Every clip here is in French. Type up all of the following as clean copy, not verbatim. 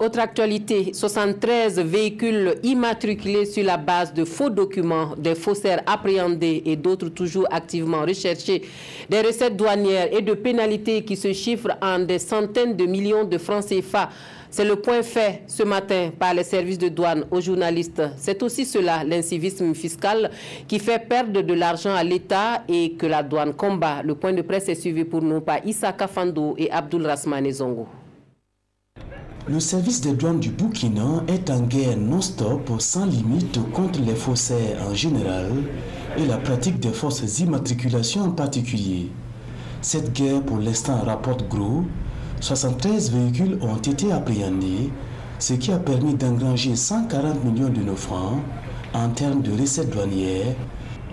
Autre actualité, 73 véhicules immatriculés sur la base de faux documents, des faussaires appréhendés et d'autres toujours activement recherchés, des recettes douanières et de pénalités qui se chiffrent en des centaines de millions de francs CFA. C'est le point fait ce matin par les services de douane aux journalistes. C'est aussi cela, l'incivisme fiscal, qui fait perdre de l'argent à l'État et que la douane combat. Le point de presse est suivi pour nous par Issa Kafando et Abdul Rasmane Zongo. Le service des douanes du Burkina est en guerre non-stop, sans limite, contre les faussaires en général et la pratique des fausses immatriculations en particulier. Cette guerre, pour l'instant, rapporte gros. 73 véhicules ont été appréhendés, ce qui a permis d'engranger 140 millions de nos francs en termes de recettes douanières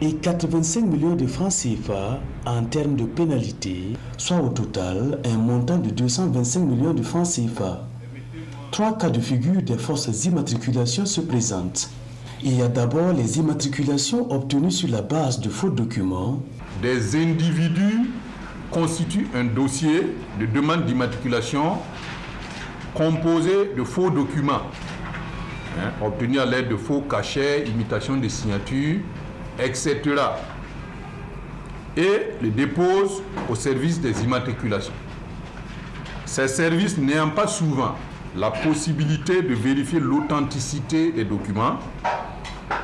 et 85 millions de francs CFA en termes de pénalités, soit au total un montant de 225 millions de francs CFA. 3 cas de figure des fausses immatriculations se présentent. Il y a d'abord les immatriculations obtenues sur la base de faux documents. Des individus constituent un dossier de demande d'immatriculation composé de faux documents, obtenus à l'aide de faux cachets, imitation des signatures, etc. et les déposent au service des immatriculations. Ces services n'ayant pas souvent la possibilité de vérifier l'authenticité des documents,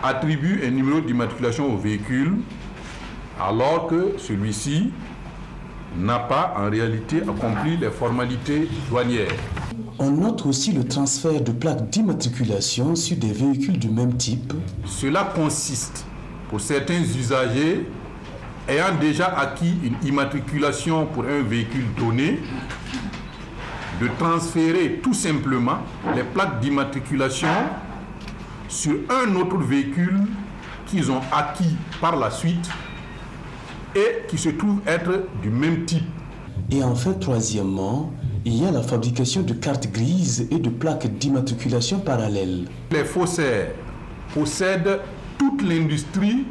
attribue un numéro d'immatriculation au véhicule alors que celui-ci n'a pas en réalité accompli les formalités douanières. On note aussi le transfert de plaques d'immatriculation sur des véhicules du même type. Cela consiste, pour certains usagers ayant déjà acquis une immatriculation pour un véhicule donné, de transférer tout simplement les plaques d'immatriculation sur un autre véhicule qu'ils ont acquis par la suite et qui se trouve être du même type. Et enfin, troisièmement, il y a la fabrication de cartes grises et de plaques d'immatriculation parallèles. Les faussaires possèdent toute l'industrie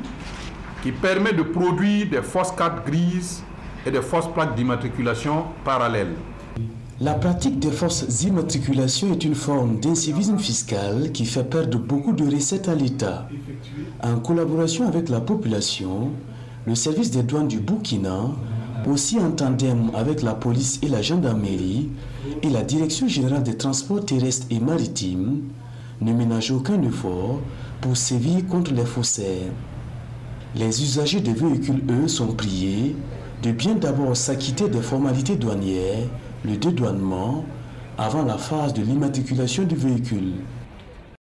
qui permet de produire des fausses cartes grises et des fausses plaques d'immatriculation parallèles. La pratique des fausses immatriculations est une forme d'incivisme fiscal qui fait perdre beaucoup de recettes à l'État. En collaboration avec la population, le service des douanes du Burkina, aussi en tandem avec la police et la gendarmerie et la Direction générale des transports terrestres et maritimes, ne ménage aucun effort pour sévir contre les faussaires. Les usagers des véhicules, eux, sont priés de bien d'abord s'acquitter des formalités douanières, le dédouanement, avant la phase de l'immatriculation du véhicule.